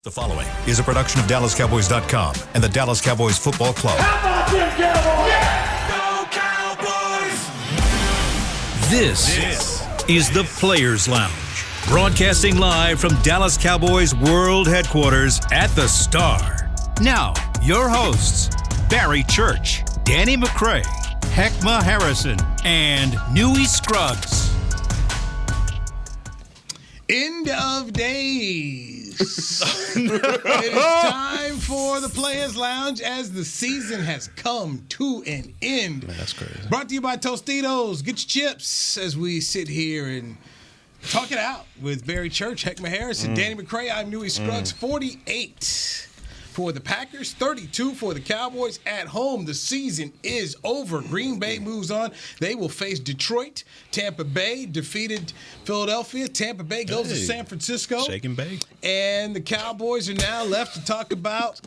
The following is a production of DallasCowboys.com and the Dallas Cowboys Football Club. How about them Cowboys? Yeah! Go Cowboys! This is the Players Lounge, broadcasting live from Dallas Cowboys World Headquarters at the Star. Now, your hosts, Barry Church, Danny McCray, Heckma Harrison, and Newy Scruggs. End of days. It is time for the Players Lounge as the season has come to an end. Man, that's crazy. Brought to you by Tostitos. Get your chips as we sit here and talk it out with Barry Church, Heckma Harrison, Danny McCray. I'm Newy Scruggs. 48 for the Packers, 32 for the Cowboys at home. The season is over. Green Bay moves on. They will face Detroit. Tampa Bay defeated Philadelphia. Tampa Bay goes to San Francisco. Shake and bake. And the Cowboys are now left to talk about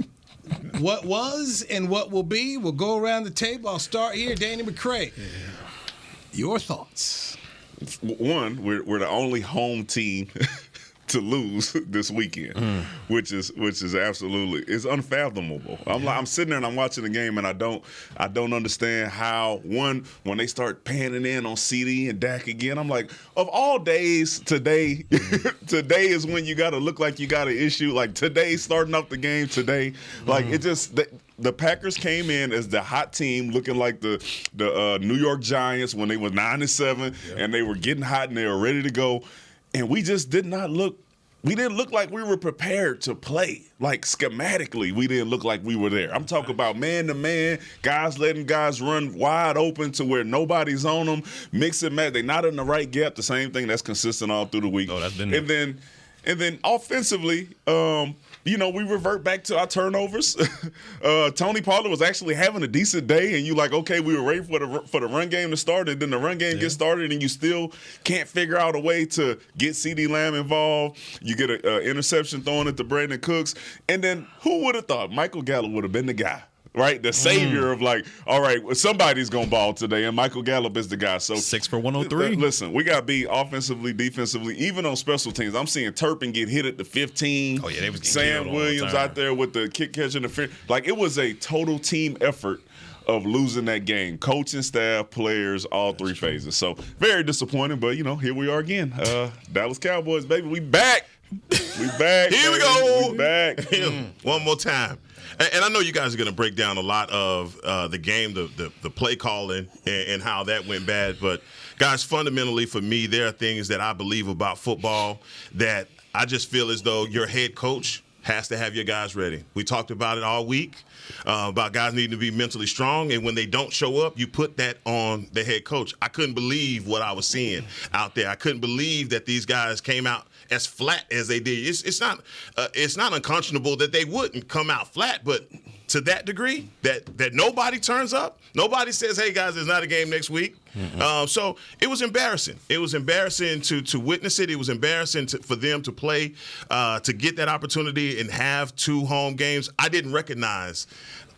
what was and what will be. We'll go around the table. I'll start here. Danny McCray, your thoughts? One, we're the only home team to lose this weekend, which is absolutely, it's unfathomable. I'm sitting there and I'm watching the game and I don't understand how, one, when they start panning in on CD and Dak again, I'm like, of all days, today is when you got to look like you got an issue. Like today, starting off the game today, like it just. The Packers came in as the hot team, looking like the New York Giants when they were 9-7, and they were getting hot and they were ready to go. And we just did not look. We didn't look like we were prepared to play. Like schematically, we didn't look like we were there. I'm talking about man to man, guys letting guys run wide open to where nobody's on them. Mix and match. They're not in the right gap. The same thing that's consistent all through the week. Oh, that's been there. And then offensively, we revert back to our turnovers. Tony Pollard was actually having a decent day, and you like, okay, we were ready for the run game to start, and then the run game gets started, and you still can't figure out a way to get CeeDee Lamb involved. You get an interception thrown at the Brandon Cooks, and then who would have thought Michael Gallup would have been the guy? Right, the savior of like, all right, somebody's gonna ball today, and Michael Gallup is the guy. So 6 for 103. Listen, we gotta be offensively, defensively, even on special teams. I'm seeing Turpin get hit at the 15. Oh yeah, they was getting Sam killed Williams out there with the kick catch interference. Like it was a total team effort of losing that game. Coaching staff, players, all three phases. So very disappointing, but here we are again. Dallas Cowboys, baby, we back. We back. Here we baby. go. We back. One more time. And I know you guys are going to break down a lot of the game, the play calling, and how that went bad. But, guys, fundamentally for me, there are things that I believe about football that I just feel as though your head coach has to have your guys ready. We talked about it all week, about guys needing to be mentally strong. And when they don't show up, you put that on the head coach. I couldn't believe what I was seeing out there. I couldn't believe that these guys came out as flat as they did. It's not unconscionable that they wouldn't come out flat, but to that degree that nobody turns up, nobody says, "Hey guys, there's not a game next week." So it was embarrassing. It was embarrassing to witness it. It was embarrassing for them to play, to get that opportunity and have 2 home games. I didn't recognize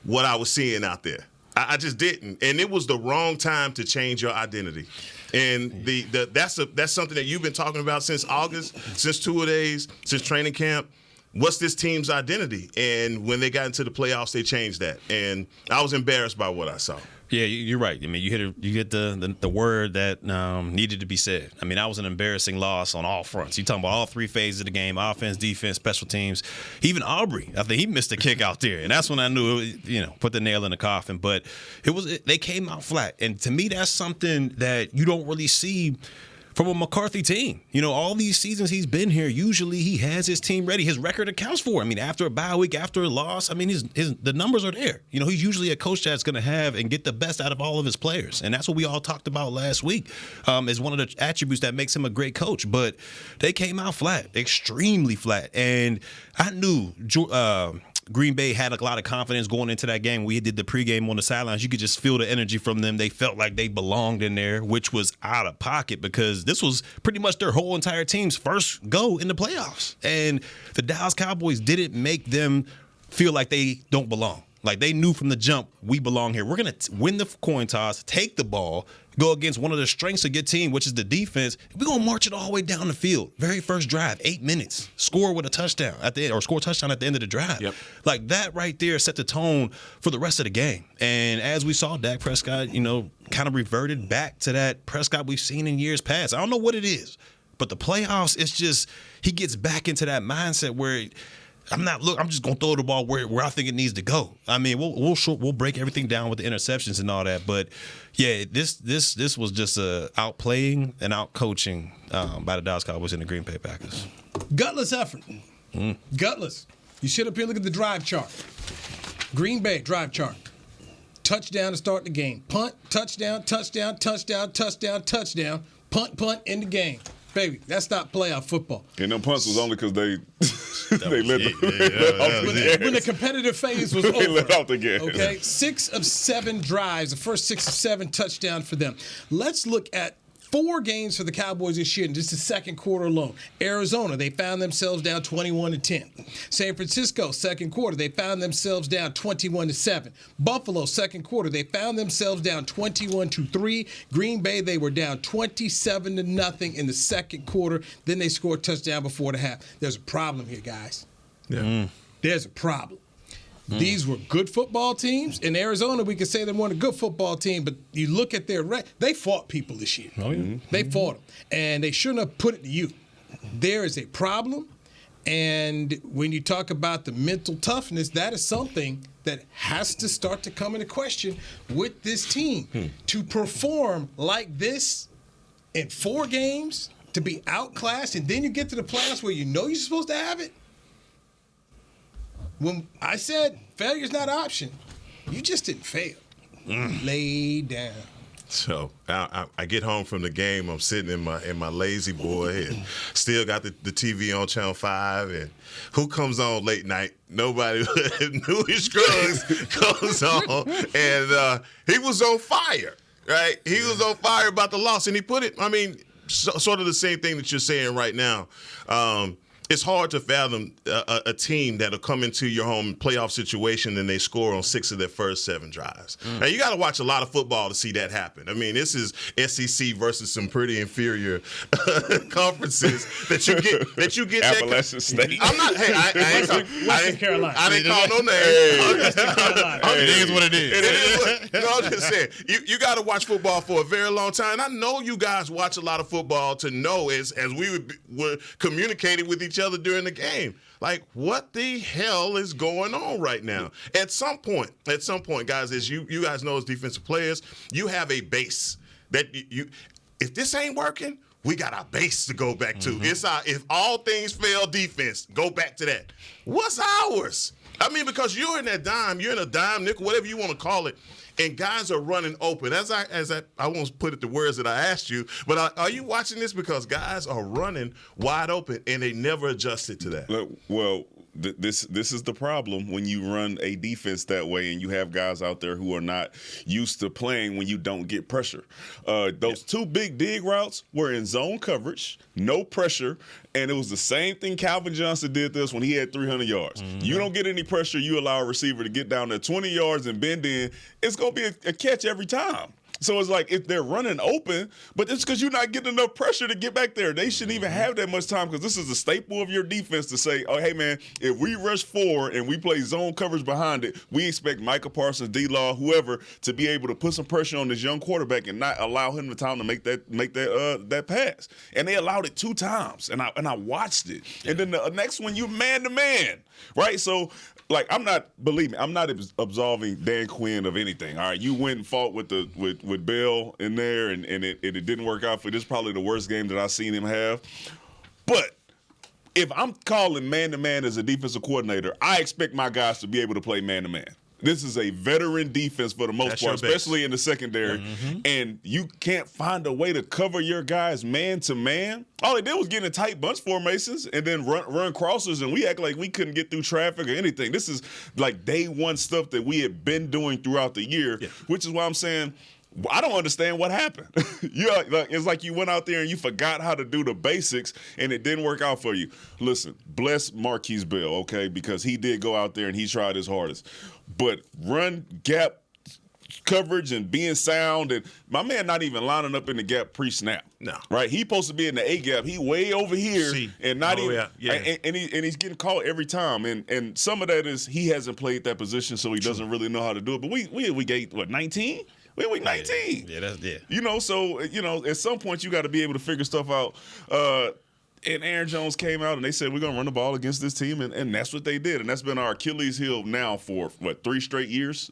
what I was seeing out there. I just didn't, and it was the wrong time to change your identity. And that's something that you've been talking about since August, since 2 days, since training camp. What's this team's identity? And when they got into the playoffs, they changed that. And I was embarrassed by what I saw. Yeah, you're right. I mean, you hit the word that needed to be said. I mean, that was an embarrassing loss on all fronts. You're talking about all 3 phases of the game: offense, defense, special teams. Even Aubrey, I think he missed a kick out there, and that's when I knew put the nail in the coffin. But they came out flat, and to me, that's something that you don't really see from a McCarthy team. All these seasons he's been here, usually he has his team ready. His record accounts for it. I mean, after a bye week, after a loss, I mean, the numbers are there. He's usually a coach that's going to have and get the best out of all of his players. And that's what we all talked about last week is one of the attributes that makes him a great coach. But they came out flat, extremely flat. And I knew Green Bay had a lot of confidence going into that game. We did the pregame on the sidelines. You could just feel the energy from them. They felt like they belonged in there, which was out of pocket because this was pretty much their whole entire team's first go in the playoffs. And the Dallas Cowboys didn't make them feel like they don't belong. Like, they knew from the jump, we belong here. We're going to win the coin toss, take the ball, go against one of the strengths of your team, which is the defense. We're going to march it all the way down the field. Very first drive, 8 minutes. Score with a touchdown at the end, or score a touchdown at the end of the drive. Yep. Like, that right there set the tone for the rest of the game. And as we saw, Dak Prescott, kind of reverted back to that Prescott we've seen in years past. I don't know what it is, but the playoffs, it's just he gets back into that mindset where I'm just gonna throw the ball where I think it needs to go. I mean, we'll break everything down with the interceptions and all that, but yeah, this was just a outplaying and outcoaching by the Dallas Cowboys and the Green Bay Packers. Gutless effort. Gutless. You sit up here, look at the drive chart. Green Bay drive chart. Touchdown to start the game. Punt, touchdown, touchdown, touchdown, touchdown, touchdown. Punt, end the game. Baby, that's not playoff football. And them punts was only because they let when the competitive phase was over. They let off the gas. Okay, 6 of 7 drives, the first 6 of 7 touchdown for them. Let's look at 4 games for the Cowboys this year in just the second quarter alone. Arizona, they found themselves down 21-10. San Francisco, second quarter, they found themselves down 21-7. Buffalo, second quarter, they found themselves down 21-3. Green Bay, they were down 27-0 in the second quarter. Then they scored a touchdown before the half. There's a problem here, guys. Yeah. There's a problem. These were good football teams. In Arizona, we could say they weren't a good football team, but you look at their they fought people this year. Oh, yeah. They fought them, and they shouldn't have put it to you. There is a problem, and when you talk about the mental toughness, that is something that has to start to come into question with this team. To perform like this in 4 games, to be outclassed, and then you get to the playoffs where you know you're supposed to have it. When I said failure's not an option, you just didn't fail. Lay down. So I get home from the game. I'm sitting in my lazy boy and still got the TV on Channel 5. And who comes on late night? Nobody. Newy Scruggs comes on, and he was on fire. Right? He was on fire about the loss, and he put it. I mean, sort of the same thing that you're saying right now. It's hard to fathom a team that'll come into your home playoff situation and they score on 6 of their first 7 drives. Now, you got to watch a lot of football to see that happen. I mean, this is SEC versus some pretty inferior conferences that you get. Appalachian State. I'm not. Hey, Western Carolina. I didn't call no names. Western Carolina. It is what it is. It is. No, I'm just saying. You got to watch football for a very long time. And I know you guys watch a lot of football to know as we were communicating with each other during the game. Like, what the hell is going on right now? At some point, guys, as you guys know as defensive players, you have a base that you if this ain't working, we got our base to go back to. It's our if all things fail defense, go back to that. What's ours? I mean, because you're in a dime, nickel, whatever you want to call it, and guys are running open. As I won't put it the words that I asked you, but are you watching this because guys are running wide open and they never adjusted to that? Well, this is the problem when you run a defense that way and you have guys out there who are not used to playing when you don't get pressure. Those 2 big dig routes were in zone coverage, no pressure, and it was the same thing Calvin Johnson did this when he had 300 yards. You don't get any pressure, you allow a receiver to get down there 20 yards and bend in, it's going to be a catch every time. So it's like if they're running open, but it's because you're not getting enough pressure to get back there. They shouldn't even have that much time because this is a staple of your defense to say, oh, hey, man, if we rush forward and we play zone coverage behind it, we expect Micah Parsons, D-Law, whoever, to be able to put some pressure on this young quarterback and not allow him the time to make that pass. And they allowed it 2 times, and I watched it. Yeah. And then the next one, you man-to-man, right? So, like, I'm not absolving Dan Quinn of anything. All right, you went and fought with Bell in there, and it didn't work out for you. This is probably the worst game that I've seen him have. But if I'm calling man-to-man as a defensive coordinator, I expect my guys to be able to play man-to-man. This is a veteran defense for the most part, especially in the secondary. And you can't find a way to cover your guys man-to-man. All they did was get in tight bunch formations and then run crossers, and we act like we couldn't get through traffic or anything. This is like day one stuff that we had been doing throughout the year, which is why I'm saying I don't understand what happened. It's like you went out there and you forgot how to do the basics, and it didn't work out for you. Listen, bless Marquise Bell, okay, because he did go out there and he tried his hardest. but run gap coverage and being sound, and my man not even lining up in the gap pre-snap. No. Right? He supposed to be in the A gap. He way over here and not even and he's getting caught every time. And some of that is he hasn't played that position, so he doesn't really know how to do it. But we gave what, 19? We 19. Yeah. You know, so at some point you got to be able to figure stuff out. And Aaron Jones came out and they said, we're going to run the ball against this team. And that's what they did. And that's been our Achilles heel now for, 3 straight years?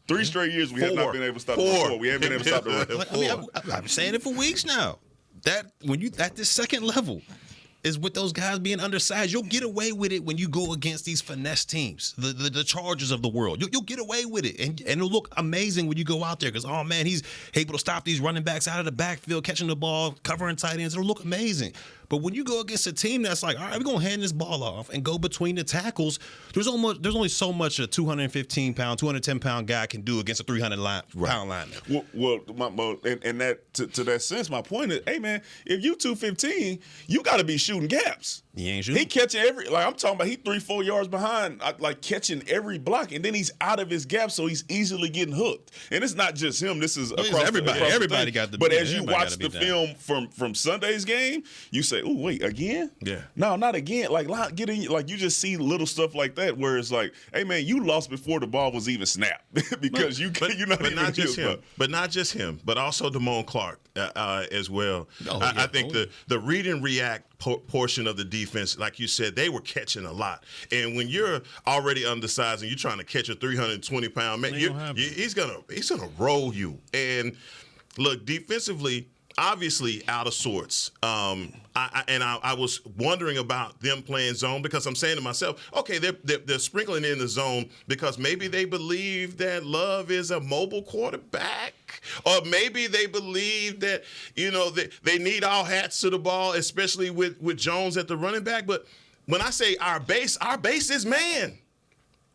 3 straight years we have not been able to stop the run. We haven't been able to stop the run. I mean, I've been saying it for weeks now. That when you at this second level is with those guys being undersized, you'll get away with it when you go against these finesse teams, the Chargers of the world. You'll get away with it, and it'll look amazing when you go out there because, oh, man, he's able to stop these running backs out of the backfield, catching the ball, covering tight ends. It'll look amazing. But when you go against a team that's like, all right, we're going to hand this ball off and go between the tackles, there's only so much a 215-pound, 210-pound guy can do against a 300-pound lineman. Well, and that to that sense, my point is, hey, man, if you 215, you got to be shooting gaps. He ain't shooting. He catching I'm talking about he 3-4 yards behind, like catching every block, and then he's out of his gap, so he's easily getting hooked. And it's not just him. This is across everybody. across Everybody the got the. But as you everybody watch the film from Sunday's game, you say, "Oh, wait, again? Yeah. No, not again. Like get in. Like you just see little stuff like that where it's like, hey man, you lost before the ball was even snapped because you're not but even not just here, him. But not just him. But also Damone Clark as well. I think the read and react portion of the defense, like you said, they were catching a lot. And when you're already undersized and you're trying to catch a 320-pound man, he's gonna roll you. And look, defensively, obviously out of sorts. I was wondering about them playing zone because I'm saying to myself, okay, they're sprinkling in the zone because maybe they believe that Love is a mobile quarterback, or maybe they believe that they need all hats to the ball, especially with Jones at the running back. But when I say our base is man.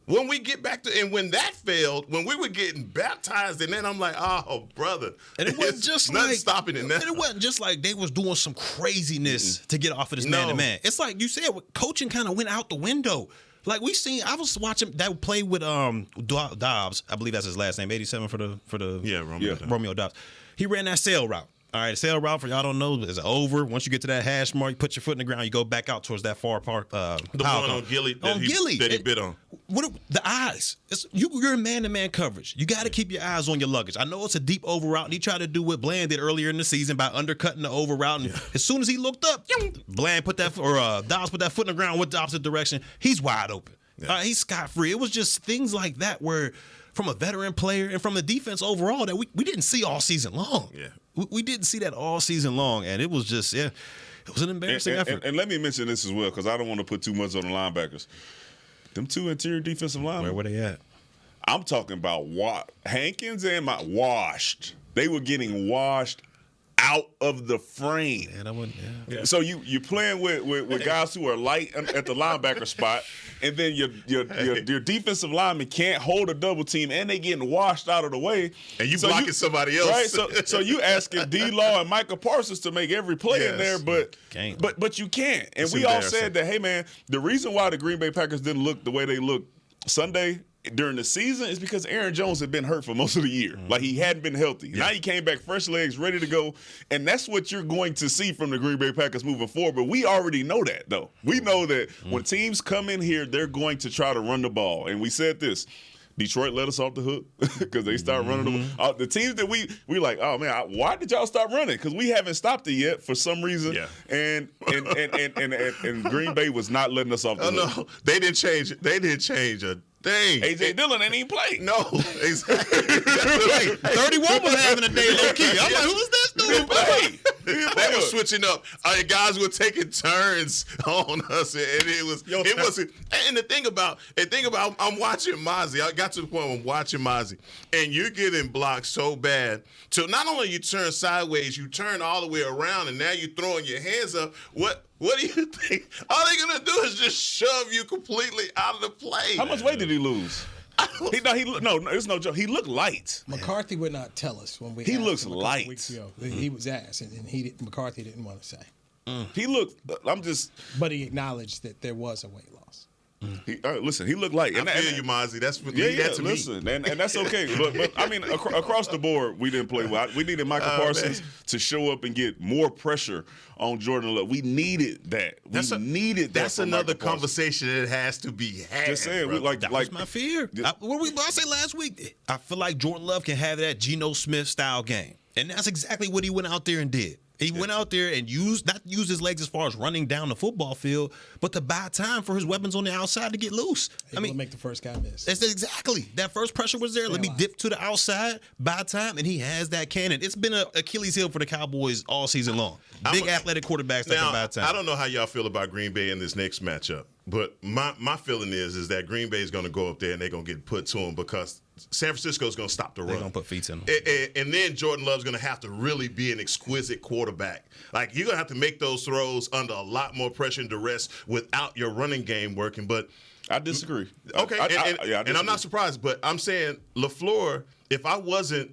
When we get back to, and when that failed, when we were getting baptized, and then I'm like, oh, brother. And it wasn't just nothing like stopping it now. And it wasn't just like they was doing some craziness to get off of this man-to-man. It's like you said, coaching kind of went out the window. Like I was watching that play with Dobbs, I believe that's his last name, 87 for the Romeo Dobbs. He ran that sail route. All right, sail route, for y'all don't know, is over. Once you get to that hash mark, you put your foot in the ground, you go back out towards that far part. The one on Gilly that he bit on. The eyes. You're in man-to-man coverage. You got to keep your eyes on your luggage. I know it's a deep over route, and he tried to do what Bland did earlier in the season by undercutting the over route. And as soon as he looked up, Bland put that, Dobbs put that foot in the ground with the opposite direction. He's wide open. Yeah. He's scot-free. It was just things like that where, from a veteran player and from the defense overall, that we didn't see all season long. Yeah. We didn't see that all season long, and it was just, it was an embarrassing effort. And let me mention this as well, because I don't want to put too much on the linebackers. Them 2 interior defensive linemen. Where were they at? I'm talking about Hankins and washed. They were getting washed out of the frame. Yeah. So you're playing with guys who are light at the linebacker spot, and then your defensive lineman can't hold a double team, and they getting washed out of the way. And you blocking somebody else. Right? So you asking D-Law and Michael Parsons to make every play in there, but you can't. And we all said that, hey man, the reason why the Green Bay Packers didn't look the way they looked Sunday during the season is because Aaron Jones had been hurt for most of the year. Like, he hadn't been healthy. Yeah. Now he came back fresh legs, ready to go. And that's what you're going to see from the Green Bay Packers moving forward. But we already know that, though. We know that when teams come in here, they're going to try to run the ball. And we said this. Detroit let us off the hook because they start running the ball. The teams that we like, oh man, why did y'all stop running? Because we haven't stopped it yet for some reason. Yeah. And Green Bay was not letting us off the hook. No, they didn't change it. They didn't change a thing. A.J. Dillon ain't even play. No, exactly. 31 was having a day low key. I'm like, who's this dude? They were switching up. Guys were taking turns on us, and it wasn't. And the thing about, I'm watching Mozzie. I got to the point where I'm watching Mozzie, and you're getting blocked so bad. So not only you turn sideways, you turn all the way around, and now you're throwing your hands up. What do you think? All they're gonna do is just shove you completely out of the play. How much weight did he lose? No, it's no joke. He looked light. McCarthy would not tell us when we. He looks him light. Weeks ago. He was asked, and McCarthy didn't want to say. He looked. But he acknowledged that there was a weight loss. Listen, he looked like. I feel you, Mozzie. That's what to listen, me. And that's okay. But I mean, across the board, we didn't play well. We needed Michael Parsons to show up and get more pressure on Jordan Love. We needed that. That's another conversation that has to be had. Just saying, that was my fear. What I say last week? I feel like Jordan Love can have that Geno Smith style game, and that's exactly what he went out there and did. He went out there and not used his legs as far as running down the football field, but to buy time for his weapons on the outside to get loose. Make the first guy miss. That's exactly. That first pressure was there. Let me dip to the outside, buy time, and he has that cannon. It's been an Achilles heel for the Cowboys all season long. Big athletic quarterbacks that can buy time. I don't know how y'all feel about Green Bay in this next matchup, but my feeling is that Green Bay is going to go up there and they're going to get put to them because San Francisco's going to stop the run. They're going to put feet in them. And then Jordan Love's going to have to really be an exquisite quarterback. Like, you're going to have to make those throws under a lot more pressure and duress without your running game working. But I disagree. Okay, I disagree. And I'm not surprised, but I'm saying LaFleur, if I wasn't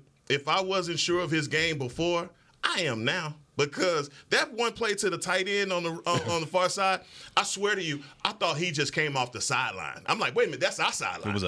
sure of his game before, I am now. Because that one play to the tight end on the far side, I swear to you, I thought he just came off the sideline. I'm like, wait a minute, that's our sideline. It was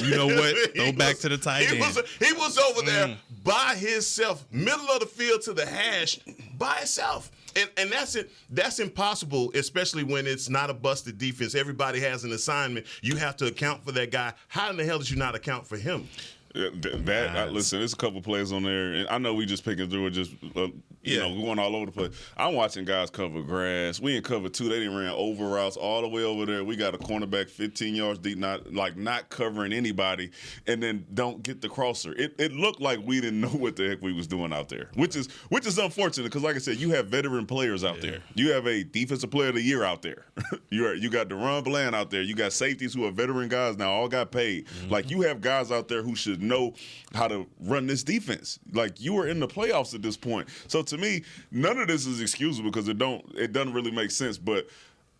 you know what? Throw back to the tight end. He was over there by himself, middle of the field to the hash, by himself. And that's it. That's impossible, especially when it's not a busted defense. Everybody has an assignment. You have to account for that guy. How in the hell did you not account for him? Listen, there's a couple plays on there, and I know we just picking through it, just going all over the place. I'm watching guys cover grass. We ain't covered two. They didn't ran over routes all the way over there. We got a cornerback 15 yards deep, not covering anybody, and then don't get the crosser. It looked like we didn't know what the heck we was doing out there, which is unfortunate because, like I said, you have veteran players out there. You have a defensive player of the year out there. You got DeRon Bland out there. You got safeties who are veteran guys now, all got paid. Like, you have guys out there who should know how to run this defense. Like, you are in the playoffs at this point. So to me, none of this is excusable because it doesn't really make sense. But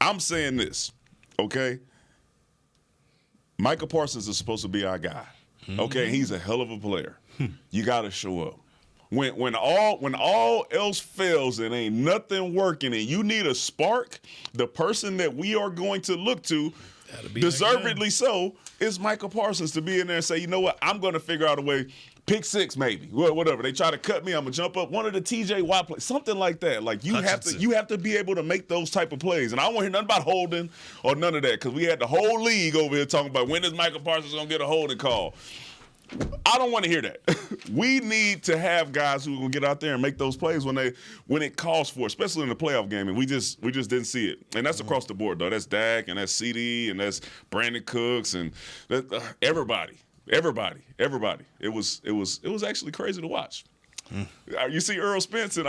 I'm saying this, okay? Micah Parsons is supposed to be our guy. Okay, he's a hell of a player. You got to show up. When all else fails and ain't nothing working and you need a spark, the person that we are going to look to, deservedly so, is Michael Parsons to be in there and say, you know what, I'm going to figure out a way. Pick six, maybe. Whatever. They try to cut me, I'm going to jump up. One of the TJ Watt plays, something like that. Like, you have to be able to make those type of plays. And I don't want to hear nothing about holding or none of that because we had the whole league over here talking about when is Michael Parsons going to get a holding call. I don't want to hear that. We need to have guys who will get out there and make those plays when it calls for, especially in the playoff game. And we just didn't see it. And that's across the board, though. That's Dak and that's CD and that's Brandon Cooks and everybody. It was actually crazy to watch. You see Earl Spence and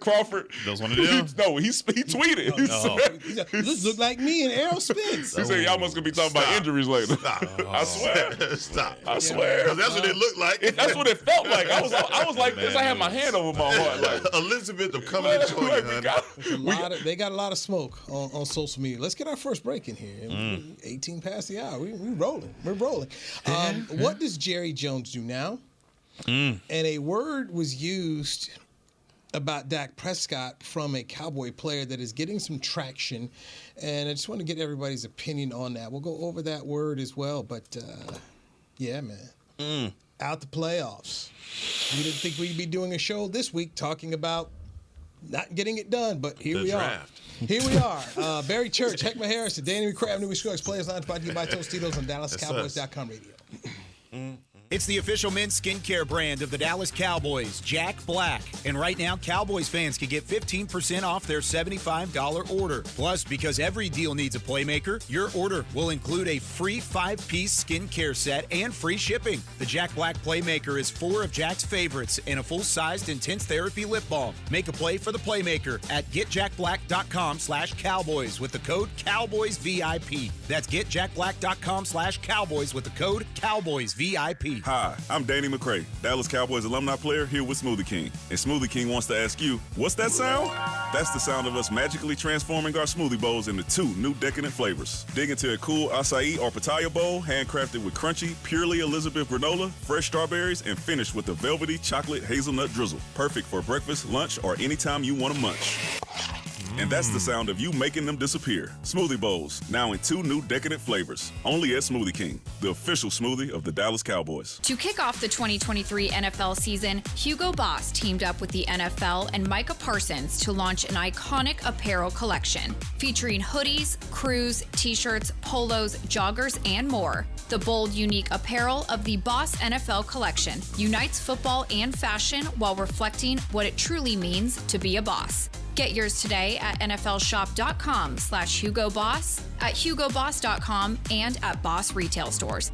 Crawford. Those one of them? No, he tweeted. He said, this look like me and Earl Spence. He said, y'all must gonna be talking about injuries later. I swear. Stop. I swear. Because that's what it looked like. That's what it felt like. I was like this. I had my hand over my heart. Like, Elizabeth, I'm coming to join you, honey. They got a lot of smoke on social media. Let's get our first break in here. 18 past the hour. We're rolling. What does Jerry Jones do now? And a word was used about Dak Prescott from a Cowboy player that is getting some traction, and I just want to get everybody's opinion on that. We'll go over that word as well, but yeah, man. Out the playoffs. We didn't think we'd be doing a show this week talking about not getting it done, but here we are. Here we are. Barry Church, Heckma Harris, and Danny McCray, New Scruggs Players Lounge, brought to you by Tostitos on DallasCowboys.com radio. It's the official men's skincare brand of the Dallas Cowboys, Jack Black. And right now, Cowboys fans can get 15% off their $75 order. Plus, because every deal needs a playmaker, your order will include a free 5-piece skincare set and free shipping. The Jack Black Playmaker is 4 of Jack's favorites and a full-sized intense therapy lip balm. Make a play for the playmaker at getjackblack.com/Cowboys with the code CowboysVIP. That's getjackblack.com/Cowboys with the code CowboysVIP. Hi, I'm Danny McCray, Dallas Cowboys alumni player here with Smoothie King. And Smoothie King wants to ask you, what's that sound? That's the sound of us magically transforming our smoothie bowls into 2 new decadent flavors. Dig into a cool acai or pitaya bowl, handcrafted with crunchy, purely Elizabeth granola, fresh strawberries, and finished with a velvety chocolate hazelnut drizzle. Perfect for breakfast, lunch, or anytime you want to munch. And that's the sound of you making them disappear. Smoothie Bowls, now in 2 new decadent flavors. Only at Smoothie King, the official smoothie of the Dallas Cowboys. To kick off the 2023 NFL season, Hugo Boss teamed up with the NFL and Micah Parsons to launch an iconic apparel collection featuring hoodies, crews, t-shirts, polos, joggers, and more. The bold, unique apparel of the Boss NFL collection unites football and fashion while reflecting what it truly means to be a boss. Get yours today at nflshop.com/HugoBoss, at HugoBoss.com, and at Boss retail stores.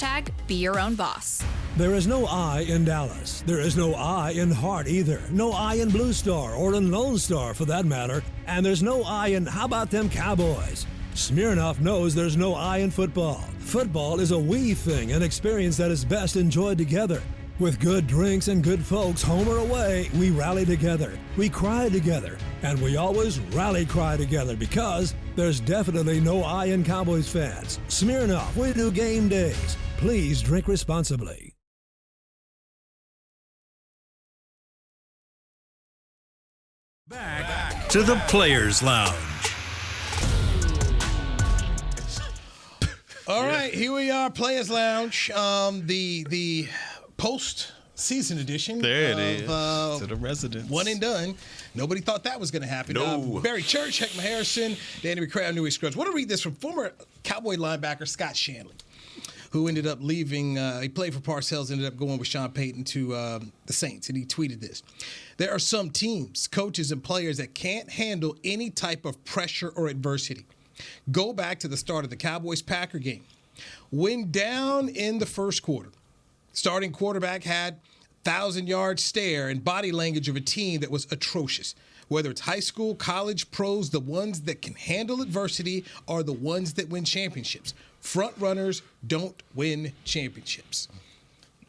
# be your own boss. There is no I in Dallas. There is no I in Hart either. No I in Blue Star or in Lone Star for that matter. And there's no I in how about them Cowboys? Smirnoff knows there's no I in football. Football is a we thing, an experience that is best enjoyed together. With good drinks and good folks, home or away, we rally together, we cry together, and we always rally cry together because there's definitely no I in Cowboys fans. Smirnoff, we do game days. Please drink responsibly. Back to the Players Lounge. All right, here we are, Players Lounge. The post-season edition. There it is. To the residents. One and done. Nobody thought that was going to happen. No. Barry Church, Heckma Harrison, Danny McCray, Newey Scruggs. I want to read this from former Cowboy linebacker Scott Shanley, who ended up leaving. He played for Parcells, ended up going with Sean Payton to the Saints, and he tweeted this. There are some teams, coaches, and players that can't handle any type of pressure or adversity. Go back to the start of the Cowboys-Packer game. When down in the first quarter, starting quarterback had 1,000-yard stare and body language of a team that was atrocious. Whether it's high school, college, pros, the ones that can handle adversity are the ones that win championships. Front runners don't win championships.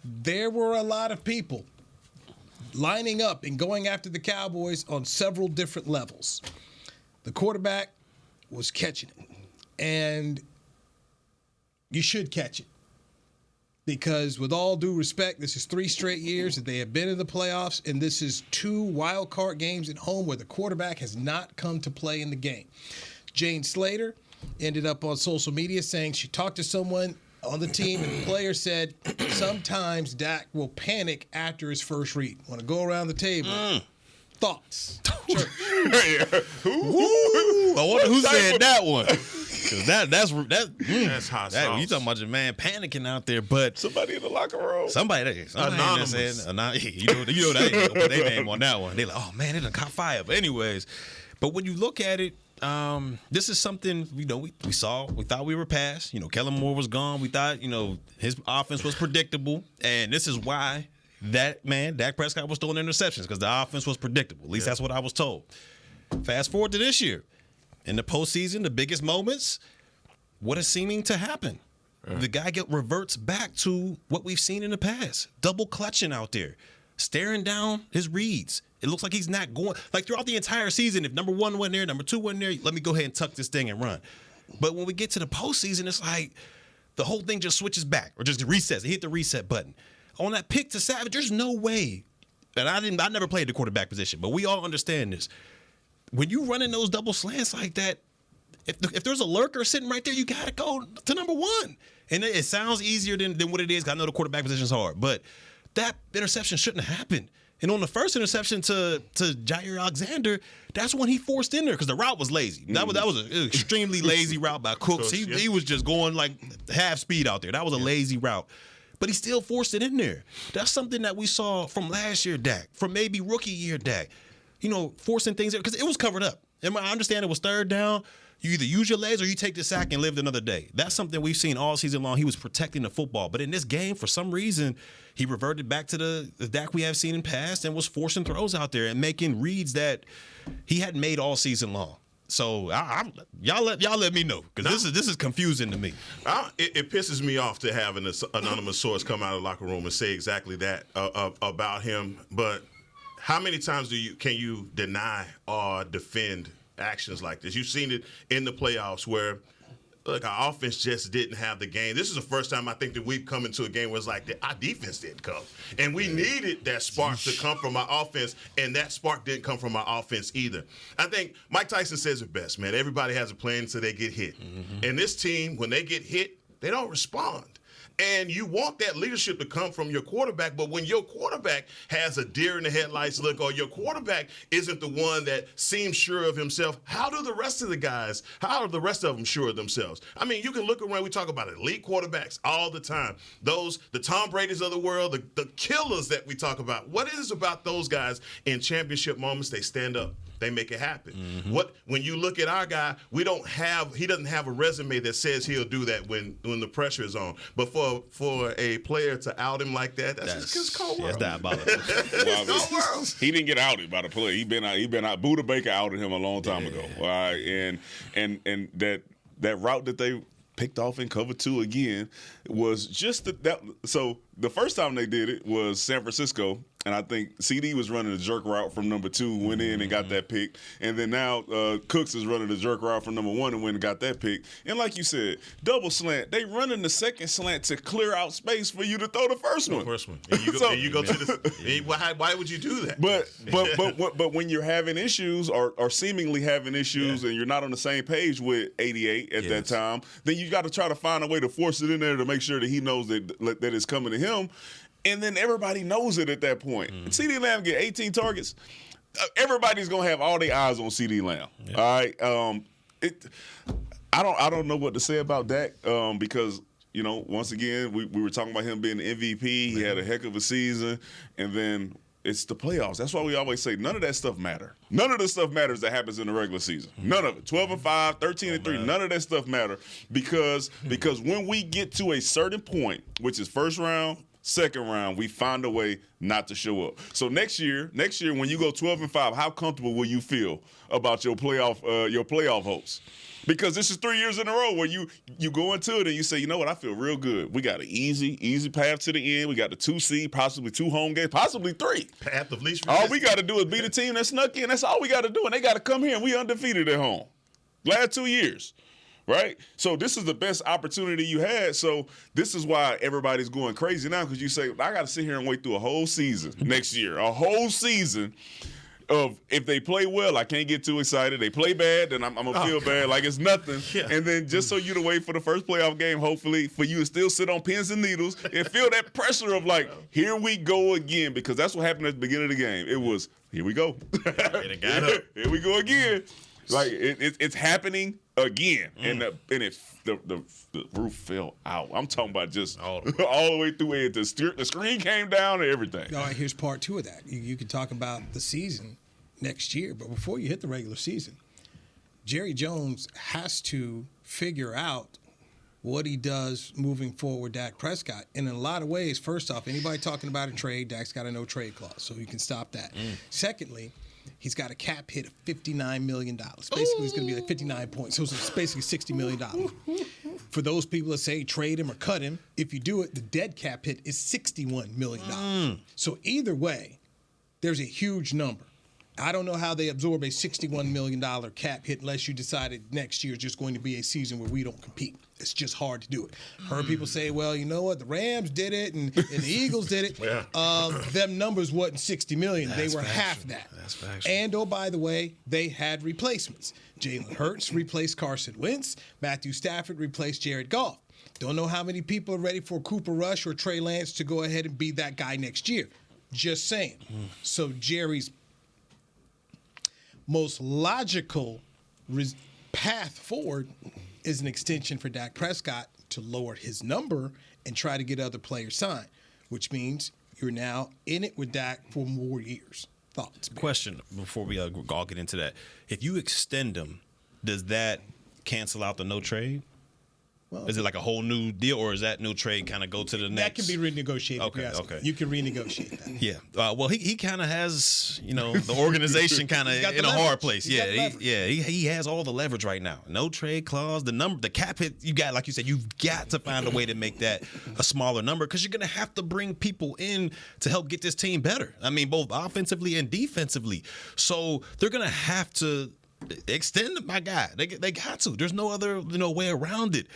There were a lot of people lining up and going after the Cowboys on several different levels. The quarterback was catching it. And you should catch it. Because with all due respect, this is 3 straight years that they have been in the playoffs, and this is 2 wild card games at home where the quarterback has not come to play in the game. Jane Slater ended up on social media saying she talked to someone on the team, and the player said sometimes Dak will panic after his first read. Want to go around the table. Thoughts? Church. I wonder who said that one. Cause that's hot that, you sauce. talking about your man panicking out there, but Somebody in the locker room. somebody Anonymous. you know they ain't gonna put their name on that one. They like, oh man, it done caught fire. But anyways, but when you look at it, this is something we saw. We thought we were past. Kellen Moore was gone. We thought his offense was predictable, and this is why Dak Prescott was throwing interceptions because the offense was predictable. At least that's what I was told. Fast forward to this year. In the postseason, the biggest moments, what is seeming to happen? The guy reverts back to what we've seen in the past. Double clutching out there, staring down his reads. It looks like he's not going. Like throughout the entire season, if number 1 wasn't there, number 2 wasn't there, let me go ahead and tuck this thing and run. But when we get to the postseason, it's like the whole thing just switches back or just resets. He hit the reset button. On that pick to Savage, there's no way. And I never played the quarterback position, but we all understand this. When you run in those double slants like that, if there's a lurker sitting right there, you got to go to number 1. And it sounds easier than what it is. I know the quarterback position is hard, but that interception shouldn't have happened. And on the first interception to Jair Alexander, that's when he forced in there because the route was lazy. That was an extremely lazy route by Cooks. He was just going like half speed out there. That was a lazy route. But he still forced it in there. That's something that we saw from last year, Dak, from maybe rookie year, Dak. Forcing things because it was covered up. And I understand it was third down. You either use your legs or you take the sack and live another day. That's something we've seen all season long. He was protecting the football. But in this game, for some reason, he reverted back to the Dak we have seen in past and was forcing throws out there and making reads that he hadn't made all season long. So y'all let me know because this is confusing to me. It pisses me off to have an anonymous source come out of the locker room and say exactly that about him. But how many times can you deny or defend actions like this? You've seen it in the playoffs where look, our offense just didn't have the game. This is the first time I think that we've come into a game where it's like our defense didn't come. And we needed that spark to come from our offense, and that spark didn't come from our offense either. I think Mike Tyson says it best, man. Everybody has a plan until they get hit. And this team, when they get hit, they don't respond. And you want that leadership to come from your quarterback, but when your quarterback has a deer in the headlights look, or your quarterback isn't the one that seems sure of himself, how are the rest of them sure of themselves? I mean, you can look around, we talk about elite quarterbacks all the time. The Tom Brady's of the world, the killers that we talk about. What is about those guys in championship moments? They stand up. They make it happen. When you look at our guy, he doesn't have a resume that says he'll do that when the pressure is on. But for a player to out him like that, that's just cold world. That's diabolical. He didn't get outed by the player. He been out. Buda Baker outed him a long time ago. All right, and that route that they picked off in cover 2 again was just that. So the first time they did it was San Francisco. And I think CD was running a jerk route from number 2, went in and got that pick. And then now Cooks is running a jerk route from number 1 and went and got that pick. And like you said, double slant. They running the second slant to clear out space for you to throw the first one. And you go, to the. Why would you do that? But when you're having issues or seemingly having issues and you're not on the same page with 88 at that time, then you got to try to find a way to force it in there to make sure that he knows that it's coming to him. And then everybody knows it at that point. CeeDee Lamb get 18 targets. Everybody's gonna have all their eyes on CeeDee Lamb. All right. I don't know what to say about Dak because once again we were talking about him being the MVP. He had a heck of a season, and then it's the playoffs. That's why we always say none of that stuff matter. None of the stuff matters that happens in the regular season. None of it. 12-5, 13-3. None of that stuff matter because when we get to a certain point, which is first round, second round, we find a way not to show up. So next year, when you go 12-5, how comfortable will you feel about your playoff hopes? Because this is 3 years in a row where you go into it and you say, you know what, I feel real good. We got an easy path to the end. We got the 2 seed, possibly 2 home games, possibly 3. Path of least resistance. All we got to do is beat a team that snuck in. That's all we got to do, and they got to come here and we undefeated at home. Last 2 years. Right? So this is the best opportunity you had. So this is why everybody's going crazy now, because you say, I got to sit here and wait through a whole season next year. A whole season of if they play well, I can't get too excited. They play bad, then I'm going to feel bad like it's nothing. Yeah. And then just so you to wait for the first playoff game, hopefully, for you to still sit on pins and needles and feel that pressure of like, here we go again, because that's what happened at the beginning of the game. It was, here we go. Here we go again. Like, it's happening again, and the roof fell out. I'm talking about just all the way through it. The screen came down and everything. All right, here's part 2 of that. You can talk about the season next year, but before you hit the regular season, Jerry Jones has to figure out what he does moving forward, Dak Prescott. And in a lot of ways, first off, anybody talking about a trade, Dak's got a no-trade clause, so you can stop that. Secondly, he's got a cap hit of $59 million. Basically, it's going to be like 59 points. So it's basically $60 million. For those people that say trade him or cut him, if you do it, the dead cap hit is $61 million. So either way, there's a huge number. I don't know how they absorb a $61 million cap hit unless you decided next year is just going to be a season where we don't compete. It's just hard to do it. Heard people say, well, you know what, the Rams did it and the Eagles did it. Them numbers wasn't $60 million. They were half that. That's factual. And, oh, by the way, they had replacements. Jalen Hurts replaced Carson Wentz. Matthew Stafford replaced Jared Goff. Don't know how many people are ready for Cooper Rush or Trey Lance to go ahead and be that guy next year. Just saying. So Jerry's most logical path forward is an extension for Dak Prescott to lower his number and try to get other players signed, which means you're now in it with Dak for more years. Thoughts? Man? Question before we all get into that. If you extend him, does that cancel out the no trade? Well, is it like a whole new deal, or is that no trade kind of go to the next? That can be renegotiated. Okay. You can renegotiate that. Yeah. Well, he kind of has, the organization kind of in a hard place. He has all the leverage right now. No trade clause, the cap hit. You got, like you said, you've got to find a way to make that a smaller number because you're going to have to bring people in to help get this team better. I mean, both offensively and defensively. So they're going to have to extend my guy. They got to. There's no other way around it.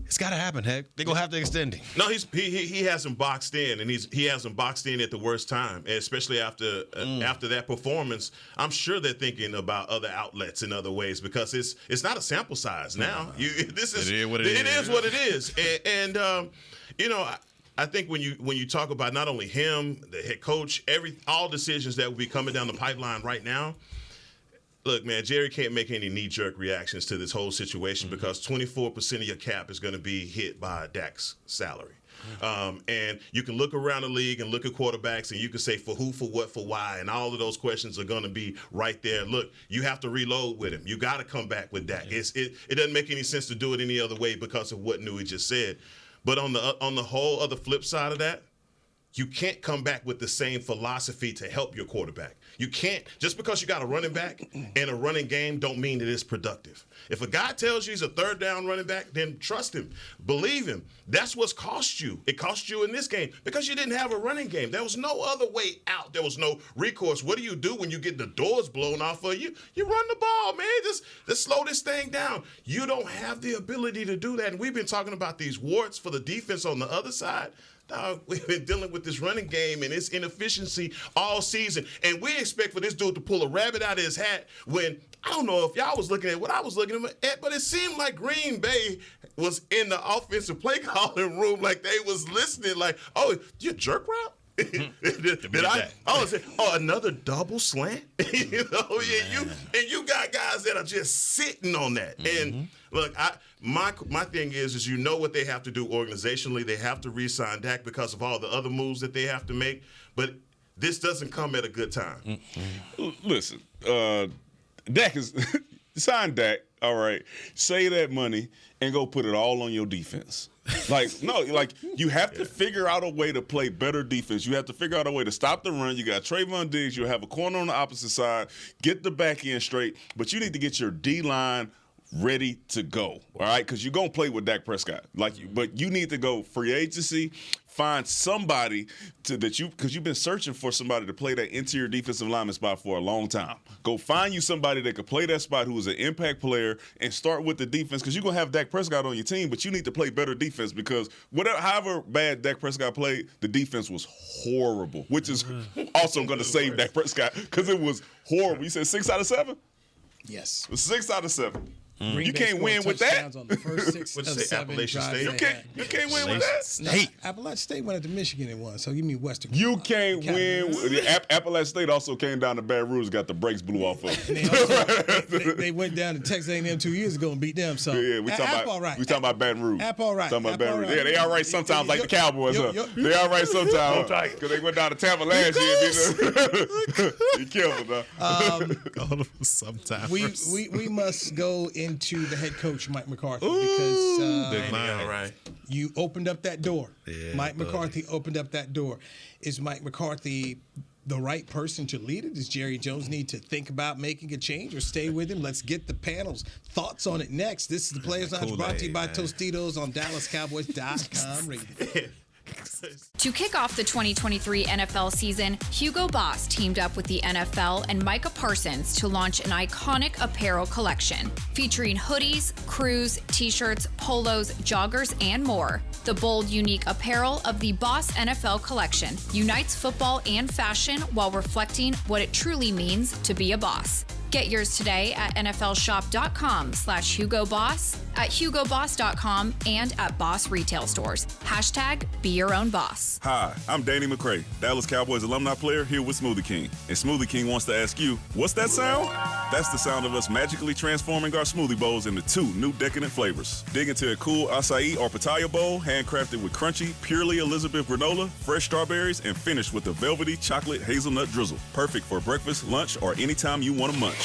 It's got to happen, heck. They're going to have to extend him. No, he has him boxed in, and he has him boxed in at the worst time, and especially after that performance. I'm sure they're thinking about other outlets in other ways because it's not a sample size now. It is what it is. And I think when you talk about not only him, the head coach, all decisions that will be coming down the pipeline right now. Look, man, Jerry can't make any knee-jerk reactions to this whole situation because 24% of your cap is going to be hit by Dak's salary. And you can look around the league and look at quarterbacks and you can say for who, for what, for why, and all of those questions are going to be right there. Look, you have to reload with him. You got to come back with Dak. It doesn't make any sense to do it any other way because of what Newey just said. But on the whole other flip side of that, you can't come back with the same philosophy to help your quarterback. You can't. Just because you got a running back and a running game don't mean that it's productive. If a guy tells you he's a third down running back, then trust him. Believe him. That's what's cost you. It cost you in this game because you didn't have a running game. There was no other way out. There was no recourse. What do you do when you get the doors blown off of you? You run the ball, man. Just slow this thing down. You don't have the ability to do that. And we've been talking about these warts for the defense on the other side. We've been dealing with this running game and its inefficiency all season. And we expect for this dude to pull a rabbit out of his hat when, I don't know if y'all was looking at what I was looking at, but it seemed like Green Bay was in the offensive play calling room like they was listening like, oh, you jerk route? Did I say, another double slant? You got guys that are just sitting on that. And look, my thing is you know what they have to do organizationally. They have to re-sign Dak because of all the other moves that they have to make. But this doesn't come at a good time. Listen, Dak is sign Dak. All right, save that money and go put it all on your defense. You have to figure out a way to play better defense. You have to figure out a way to stop the run. You got Trayvon Diggs. You have a corner on the opposite side. Get the back end straight. But you need to get your D-line ready to go, all right? Because you're going to play with Dak Prescott. But you need to go free agency, find somebody because you've been searching for somebody to play that interior defensive lineman spot for a long time. Go find you somebody that could play that spot who is an impact player and start with the defense because you're going to have Dak Prescott on your team, but you need to play better defense because however bad Dak Prescott played, the defense was horrible, which is also going to save Dak Prescott because it was horrible. You said 6 out of 7? Yes. It was 6 out of 7. You can't win with that. On the first 6 of 7 Appalachian State. You can't win with that. No, Appalachian State went into Michigan and won, so you mean Western. You can't win. Appalachian State also came down to Baton Rouge, got the brakes blew off of them. They went down to Texas A&M 2 years ago and beat them. So yeah, we talking about Baton Rouge. App all right. Talking about Baton Rouge. Yeah, they all right sometimes, like the Cowboys. They all right sometimes because they went down to Tampa last year. Be careful, though. Sometimes we must go into the head coach Mike McCarthy because you opened up that door. Yeah, Mike McCarthy opened up that door. Is Mike McCarthy the right person to lead it? Does Jerry Jones need to think about making a change or stay with him? Let's get the panel's thoughts on it next. This is the Players Lounge brought to you by Tostitos on DallasCowboys.com radio. To kick off the 2023 NFL season, Hugo Boss teamed up with the NFL and Micah Parsons to launch an iconic apparel collection featuring hoodies, crews, t-shirts, polos, joggers, and more. The bold, unique apparel of the Boss NFL collection unites football and fashion while reflecting what it truly means to be a boss. Get yours today at nflshop.com/HugoBoss, at HugoBoss.com, and at Boss retail stores. #Be your own boss. Hi, I'm Danny McCray, Dallas Cowboys alumni player here with Smoothie King. And Smoothie King wants to ask you, what's that sound? That's the sound of us magically transforming our smoothie bowls into 2 new decadent flavors. Dig into a cool acai or pitaya bowl, handcrafted with crunchy, purely Elizabeth granola, fresh strawberries, and finished with a velvety chocolate hazelnut drizzle. Perfect for breakfast, lunch, or anytime you want to munch.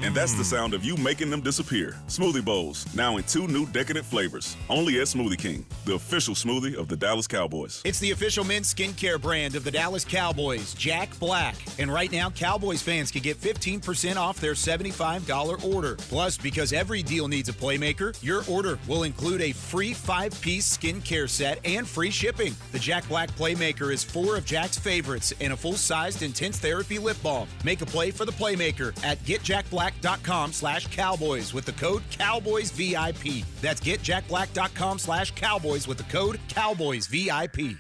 And that's the sound of you making them disappear. Smoothie Bowls, now in 2 new decadent flavors. Only at Smoothie King, the official smoothie of the Dallas Cowboys. It's the official men's skincare brand of the Dallas Cowboys, Jack Black. And right now, Cowboys fans can get 15% off their $75 order. Plus, because every deal needs a playmaker, your order will include a free 5-piece skincare set and free shipping. The Jack Black Playmaker is 4 of Jack's favorites and a full-sized intense therapy lip balm. Make a play for the playmaker at getjackblack.com/Cowboys with the code CowboysVIP. That's getjackblack.com/Cowboys with the code CowboysVIP.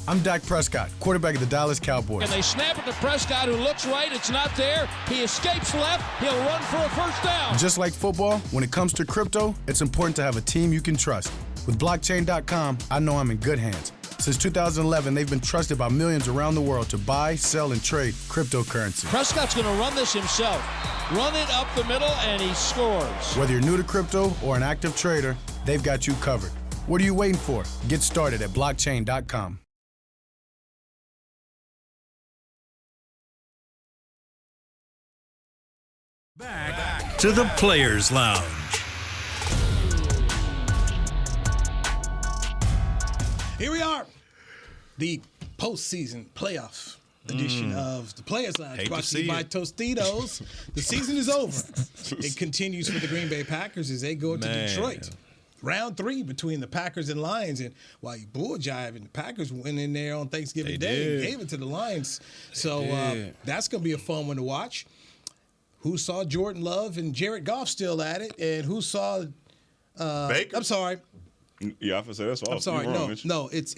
I'm Dak Prescott, quarterback of the Dallas Cowboys. And they snap it to Prescott, who looks right. It's not there. He escapes left. He'll run for a first down. Just like football, when it comes to crypto, it's important to have a team you can trust. With blockchain.com, I know I'm in good hands. Since 2011, they've been trusted by millions around the world to buy, sell, and trade cryptocurrency. Prescott's going to run this himself. Run it up the middle, and he scores. Whether you're new to crypto or an active trader, they've got you covered. What are you waiting for? Get started at blockchain.com. Back to the Players Lounge. Here we are, the postseason playoff edition of the Players Lounge, brought to you by Tostitos. The season is over. It continues for the Green Bay Packers as they go to Detroit. Round 3 between the Packers and Lions, and while you bull jiving, the Packers went in there on Thanksgiving Day and gave it to the Lions. So that's going to be a fun one to watch. Who saw Jordan Love and Jared Goff still at it, and who saw Baker? I'm sorry. Yeah, I say that's all. I'm sorry. No, it's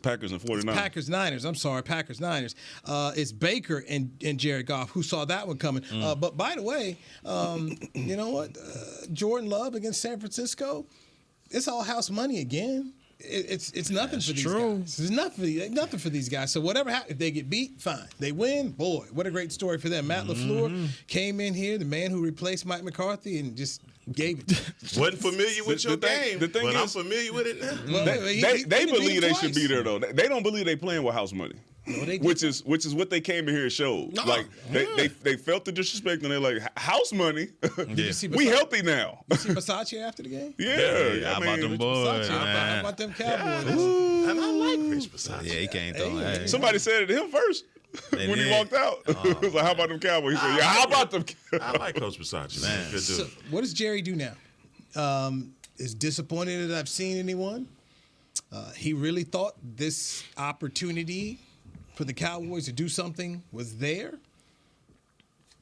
Packers and 49ers. Packers Niners. I'm sorry, Packers Niners. It's Baker and Jared Goff. Who saw that one coming? But by the way, you know what? Jordan Love against San Francisco. It's all house money again. It's nothing for these guys. It's nothing for these guys. So whatever happens, if they get beat, fine. They win, boy, what a great story for them. Matt LaFleur came in here, the man who replaced Mike McCarthy, and just gave it. Wasn't familiar with your game, but I'm familiar with it now. Well, they believe they should be there though. They don't believe they playing with house money. No, they which is what they came in here and showed. Like they felt the disrespect and they're like, house money. We healthy now. You see Versace after the game? Yeah, how about them boys? How about them Cowboys? And I like Rich Versace. Yeah, he can't throw it. Somebody said it to him first. When he walked out, it was like, "How about them Cowboys?" He said, "Yeah, how about them?" I like Coach Versace. Man. Good dude. So, what does Jerry do now? Is disappointed that I've seen anyone. He really thought this opportunity for the Cowboys to do something was there.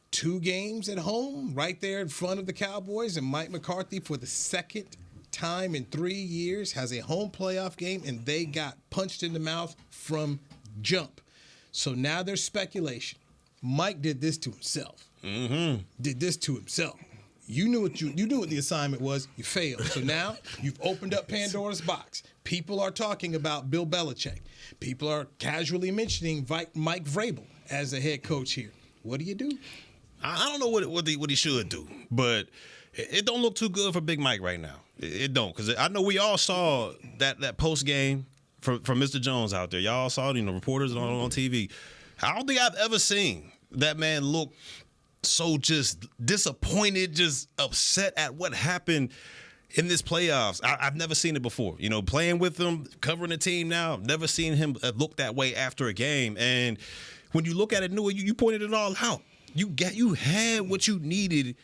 2 games at home, right there in front of the Cowboys, and Mike McCarthy, for the second time in 3 years, has a home playoff game, and they got punched in the mouth from jump. So now there's speculation. Mike did this to himself. Did this to himself. You knew what the assignment was. You failed. So now you've opened up Pandora's box. People are talking about Bill Belichick. People are casually mentioning Mike Vrabel as a head coach here. What do you do? I don't know what he should do, but it don't look too good for Big Mike right now. It don't, because I know we all saw that post game from Mr. Jones out there. Y'all saw it, reporters on TV. I don't think I've ever seen that man look so just disappointed, just upset at what happened in this playoffs. I've never seen it before. Playing with him, covering the team now, I've never seen him look that way after a game. And when you look at it, you pointed it all out. You had what you needed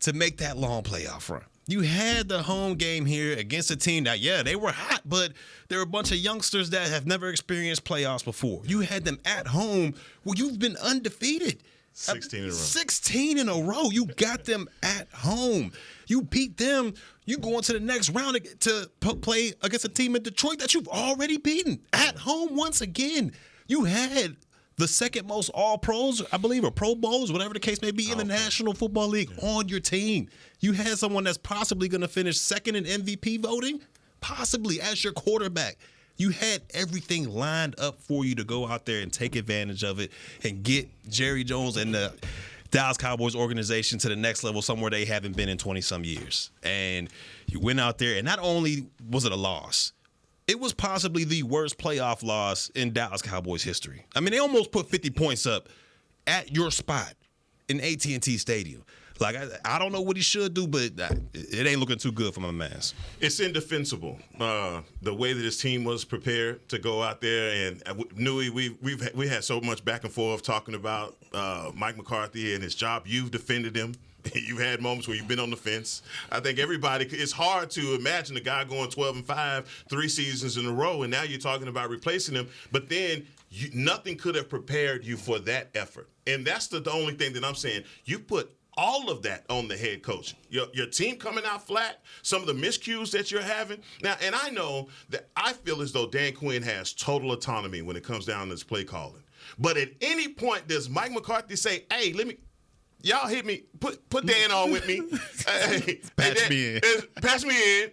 to make that long playoff run. You had the home game here against a team that, they were hot, but there were a bunch of youngsters that have never experienced playoffs before. You had them at home where you've been undefeated. 16 in a row. 16 in a row. You got them at home. You beat them. You go on to the next round to play against a team in Detroit that you've already beaten at home once again. You had the second most All-Pros, I believe, or Pro Bowls, whatever the case may be, in the National Football League on your team. You had someone that's possibly going to finish second in MVP voting, possibly as your quarterback. You had everything lined up for you to go out there and take advantage of it and get Jerry Jones and the Dallas Cowboys organization to the next level, somewhere they haven't been in 20-some years. And you went out there, and not only was it a loss, it was possibly the worst playoff loss in Dallas Cowboys history. I mean, they almost put 50 points up at your spot, in AT&T Stadium. Like, I don't know what he should do, but it ain't looking too good for my mans. It's indefensible. The way that his team was prepared to go out there, and Newey, we had so much back and forth talking about Mike McCarthy and his job. You've defended him. You've had moments where you've been on the fence. I think everybody. It's hard to imagine a guy going 12-5, 3 seasons in a row, and now you're talking about replacing him. But then nothing could have prepared you for that effort, and that's the only thing that I'm saying. You put all of that on the head coach. Your team coming out flat, some of the miscues that you're having. Now, and I know that I feel as though Dan Quinn has total autonomy when it comes down to this play calling. But at any point, does Mike McCarthy say, hey, y'all hit me, put Dan on with me. Hey, Patch me in. Patch me in.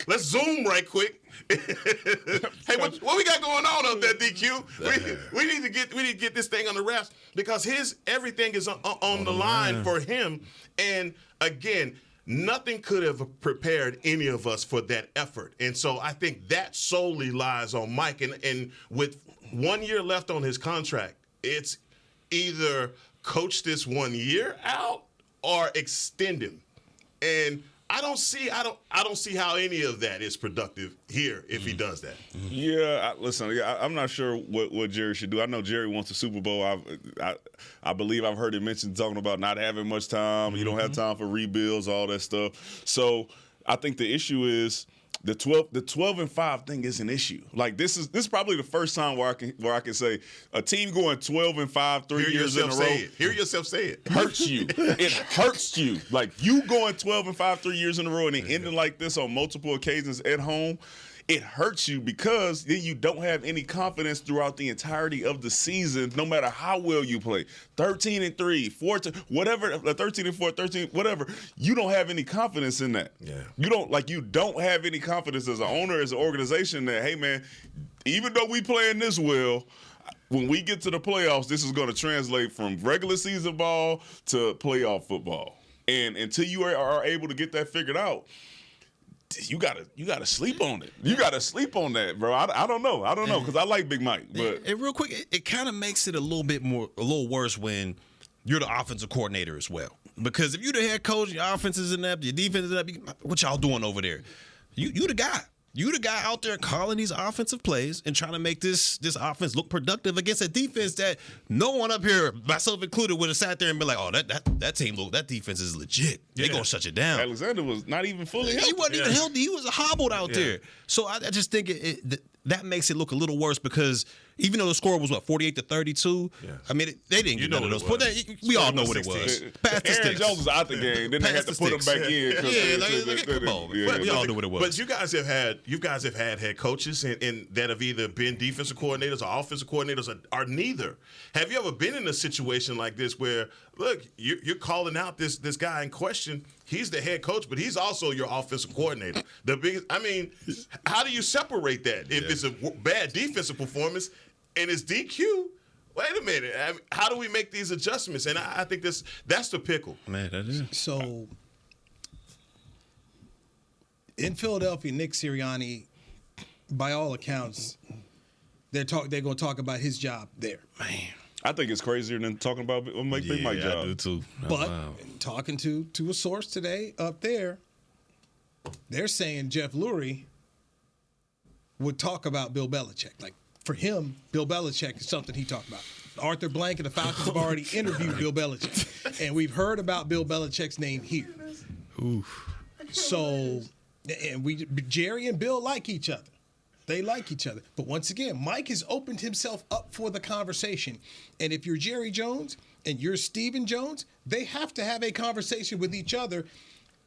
Let's zoom right quick. Hey, what we got going on up there, DQ? We need to get this thing on the wraps because everything is on the line for him. And again, nothing could have prepared any of us for that effort. And so I think that solely lies on Mike. And with 1 year left on his contract, it's either coach this 1 year out or extend him. And I don't see how any of that is productive here if he does that. Yeah, I'm not sure what Jerry should do. I know Jerry wants a Super Bowl. I believe I've heard him mention talking about not having much time. You don't have time for rebuilds, all that stuff. So I think the issue is the 12-5 thing is an issue. Like this is probably the first time where I can say a team going 12-5 3 years in a row. Hear yourself say it. Hurts you. It hurts you. Like you going 12-5 3 years in a row and it ending like this on multiple occasions at home. It hurts you because then you don't have any confidence throughout the entirety of the season, no matter how well you play. 13-3, 14, whatever, 13-4, 13, whatever. You don't have any confidence in that. Yeah. You don't have any confidence as an owner, as an organization that, hey man, even though we playing this well, when we get to the playoffs, this is going to translate from regular season ball to playoff football. And until you are able to get that figured out, you gotta sleep on it. You gotta sleep on that, bro. I don't know because I like Big Mike, but and real quick, it kind of makes it a little worse when you're the offensive coordinator as well. Because if you're the head coach, your offense is inept, your defense is inept, what y'all doing over there? You the guy. You the guy out there calling these offensive plays and trying to make this offense look productive against a defense that no one up here, myself included, would have sat there and been like, oh, that defense is legit. They're going to shut you down. Alexander was not even fully healthy. He wasn't even healthy. He was hobbled out there. So I just think that makes it look a little worse because even though the score was, 48-32? Yeah. I mean, they didn't get none of those. We all know what it was. Aaron Jones was out the game. Then they had to put him back in. Come on. We all knew what it was. But you guys have had head coaches and that have either been defensive coordinators or offensive coordinators or neither. Have you ever been in a situation like this where, look, you're calling out this guy in question? He's the head coach, but he's also your offensive coordinator. How do you separate that? If it's a bad defensive performance and it's DQ, wait a minute. How do we make these adjustments? And I think that's the pickle. Man, that is. So in Philadelphia, Nick Sirianni, by all accounts, they're going to talk about his job there. Man. I think it's crazier than talking about Big Mike job. I do too. But talking to a source today up there, they're saying Jeff Lurie would talk about Bill Belichick. Like, for him, Bill Belichick is something he talked about. Arthur Blank and the Falcons have already interviewed Bill Belichick. And we've heard about Bill Belichick's name here. Oof. So, and Jerry and Bill like each other. They like each other. But once again, Mike has opened himself up for the conversation. And if you're Jerry Jones and you're Stephen Jones, they have to have a conversation with each other.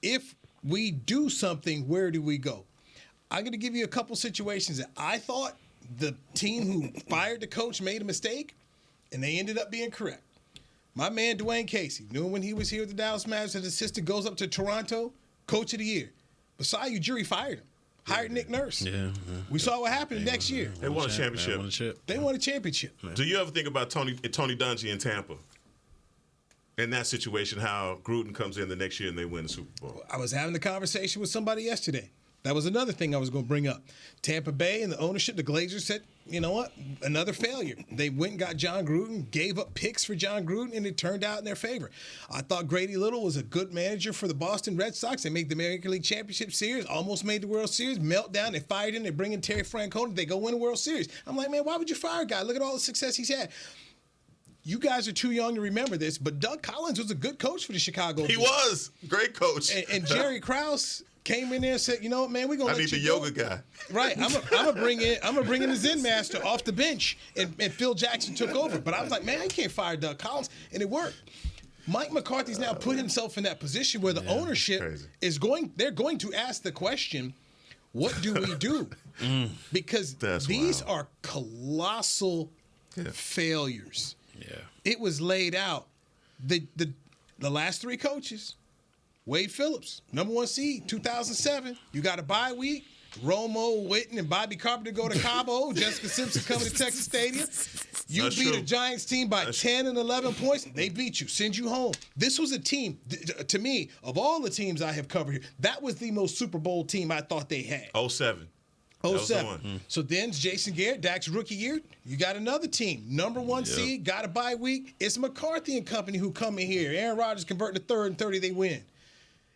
If we do something, where do we go? I'm going to give you a couple situations that I thought the team who fired the coach made a mistake, and they ended up being correct. My man Dwayne Casey, knew when he was here with the Dallas Mavericks, his assistant goes up to Toronto, coach of the year. Beside you, jury fired him. Hired Nick Nurse. Yeah. We saw what happened next year. They won a championship. They won a championship. Do you ever think about Tony Dungy in Tampa? In that situation, how Gruden comes in the next year and they win the Super Bowl? I was having the conversation with somebody yesterday. That was another thing I was going to bring up. Tampa Bay and the ownership, the Glazers said, you know what? Another failure. They went and got John Gruden, gave up picks for John Gruden, and it turned out in their favor. I thought Grady Little was a good manager for the Boston Red Sox. They made the American League Championship Series, almost made the World Series, meltdown. They fired him. They bring in Terry Francona. They go win a World Series. I'm like, man, why would you fire a guy? Look at all the success he's had. You guys are too young to remember this, but Doug Collins was a good coach for the Chicago Bulls. He was. Great coach. And Jerry Krause came in there and said, you know what, man, we're gonna let you go. I need the yoga guy. Right. I'm gonna bring in the Zen Master off the bench, and Phil Jackson took over. But I was like, man, I can't fire Doug Collins, and it worked. Mike McCarthy's now put himself in that position where the ownership they're going to ask the question, what do we do? Because these are colossal failures. Yeah. It was laid out. The last three coaches, Wade Phillips, number 1 seed, 2007. You got a bye week. Romo, Witten, and Bobby Carpenter go to Cabo. Jessica Simpson coming to Texas Stadium. You beat a Giants team by 10 and 11 points. They beat you, send you home. This was a team, to me, of all the teams I have covered here, that was the most Super Bowl team I thought they had. 07. 07. So then Jason Garrett, Dak's rookie year, you got another team. Number 1 seed, got a bye week. It's McCarthy and company who come in here. Aaron Rodgers converting to 3rd and 30, they win.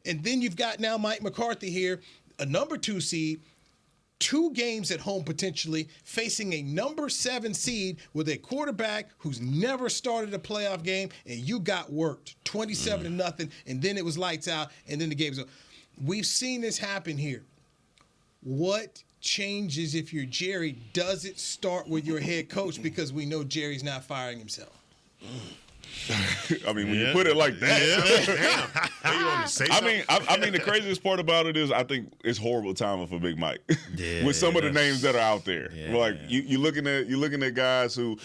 And then you've got now Mike McCarthy here, a number 2 seed, 2 games at home potentially, facing a number 7 seed with a quarterback who's never started a playoff game, and you got worked 27-0, and then it was lights out, and then the game's over. We've seen this happen here. What changes if you're Jerry? Does it start with your head coach? Because we know Jerry's not firing himself. I mean, when you put it like that, I mean, the craziest part about it is I think it's horrible timing for Big Mike with some of the names that are out there. You looking at guys who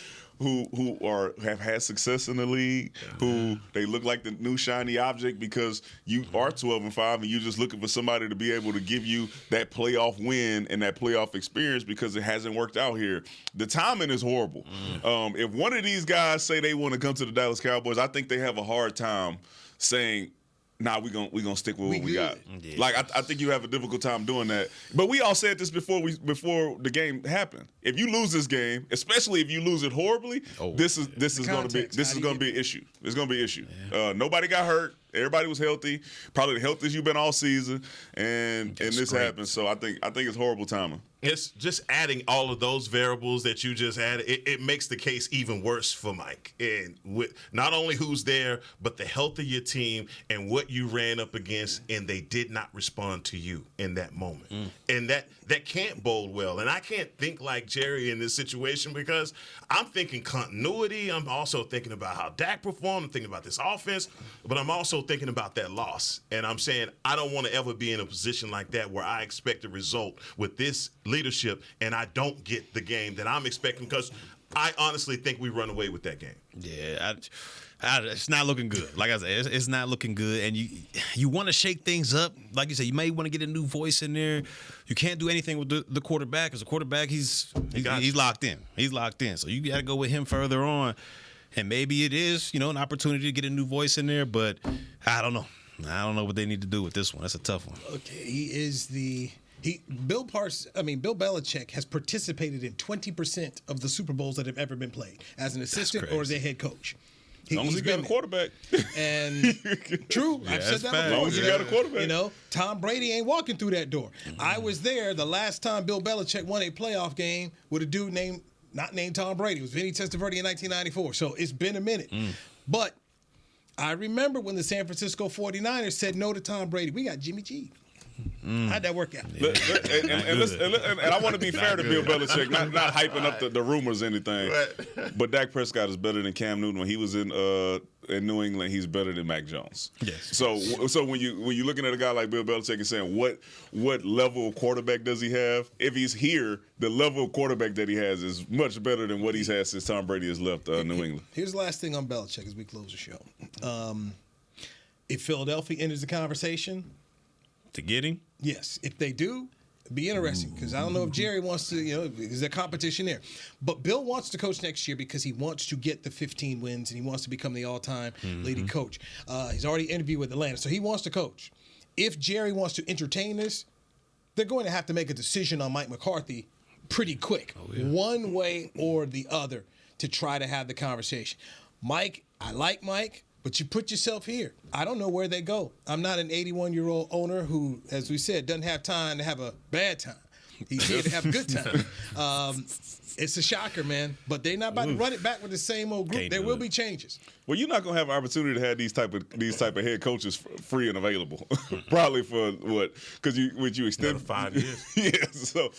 have had success in the league, who they look like the new shiny object because you are 12-5 and you're just looking for somebody to be able to give you that playoff win and that playoff experience because it hasn't worked out here. The timing is horrible. If one of these guys say they want to come to the Dallas Cowboys, I think they have a hard time saying, nah, we gonna stick with what we got. Yeah. Like I think you have a difficult time doing that. But we all said this before the game happened. If you lose this game, especially if you lose it horribly, this is gonna be an issue. It's gonna be an issue. Yeah. Nobody got hurt. Everybody was healthy. Probably the healthiest you've been all season, and this happened. So I think it's horrible timing. It's just adding all of those variables that you just added. It makes the case even worse for Mike. And with not only who's there, but the health of your team and what you ran up against, and they did not respond to you in that moment. And that can't bode well. And I can't think like Jerry in this situation because I'm thinking continuity. I'm also thinking about how Dak performed. I'm thinking about this offense, but I'm also thinking about that loss. And I'm saying I don't want to ever be in a position like that where I expect a result with this leadership and I don't get the game that I'm expecting because I honestly think we run away with that game. Yeah, it's not looking good. Like I said, it's not looking good, and you want to shake things up. Like you said, you may want to get a new voice in there. You can't do anything with the quarterback because the quarterback he's locked in. He's locked in, so you got to go with him further on. And maybe it is an opportunity to get a new voice in there, but I don't know. I don't know what they need to do with this one. That's a tough one. Okay, Bill Belichick has participated in 20% of the Super Bowls that have ever been played as an assistant or as a head coach. As long as he got a quarterback. And true, I've said that before. As long as he got a quarterback. Tom Brady ain't walking through that door. I was there the last time Bill Belichick won a playoff game with a dude not named Tom Brady. It was Vinny Testaverde in 1994. So it's been a minute. But I remember when the San Francisco 49ers said no to Tom Brady. We got Jimmy G. How'd that work out? And I want to be fair to Bill Belichick, not hyping up the rumors or anything. But Dak Prescott is better than Cam Newton. When he was in New England, he's better than Mac Jones. Yes. So when you're looking at a guy like Bill Belichick and saying what level of quarterback does he have? If he's here, the level of quarterback that he has is much better than what he's had since Tom Brady has left New England. Here's the last thing on Belichick as we close the show. If Philadelphia enters the conversation. To get him? Yes. If they do, it'd be interesting because I don't know if Jerry wants to, is there competition there? But Bill wants to coach next year because he wants to get the 15 wins and he wants to become the all-time leading coach. He's already interviewed with Atlanta, so he wants to coach. If Jerry wants to entertain this, they're going to have to make a decision on Mike McCarthy pretty quick, one way or the other, to try to have the conversation. Mike, I like Mike, but you put yourself here. I don't know where they go. I'm not an 81-year-old owner who, as we said, doesn't have time to have a bad time. He's here to have a good time. It's a shocker, man. But they're not about to run it back with the same old group. There will be changes. Well, you're not gonna have an opportunity to have these type of head coaches free and available, probably for what? Because you extend 5 years. Yeah.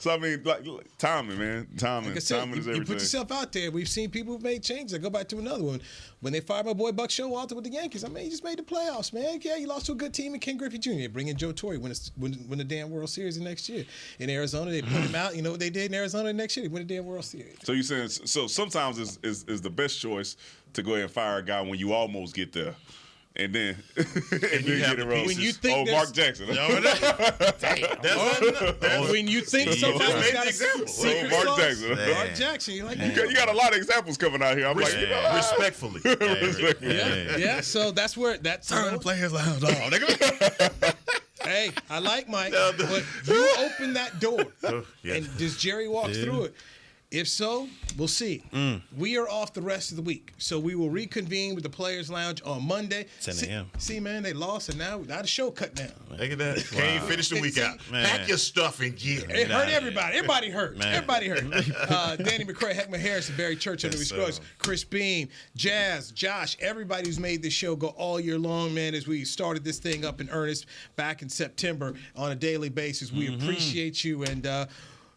So I mean, like timing, man. Timing. Like I said, timing is everything. You put yourself out there. We've seen people who've made changes. I go back to another one. When they fired my boy Buck Showalter with the Yankees, I mean, he just made the playoffs, man. Yeah, he lost to a good team in Ken Griffey Jr. Bring in Joe Torre, win the damn World Series the next year. In Arizona, they put him out. You know what they did in Arizona the next year? They win the damn World Series. So you're saying, so sometimes is the best choice to go ahead and fire a guy when you almost get there. And then get it wrong. When you think Mark Jackson. When you think somebody's got a secret Mark sauce, Jackson. Mark Jackson, you're like, you got a lot of examples coming out here. I'm like, respectfully. Yeah. So that's where turn the players lounge on. Hey, I like Mike, but you open that door, and does Jerry walk through it? If so, we'll see. We are off the rest of the week, so we will reconvene with the Players Lounge on Monday. 10 a.m. See, man, they lost, and now the show cut down. Look at that. Can't even finish the week out. Pack your stuff and get it. It hurt everybody. Everybody hurt. Everybody hurt. Danny McCray, Heckman Harrison, Barry Church, Louis Scruggs, Chris Beam, Jazz, Josh, everybody who's made this show go all year long, man, as we started this thing up in earnest back in September on a daily basis. We appreciate you, and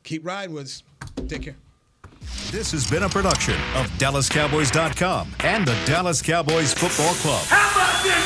keep riding with us. Take care. This has been a production of DallasCowboys.com and the Dallas Cowboys Football Club. How about this?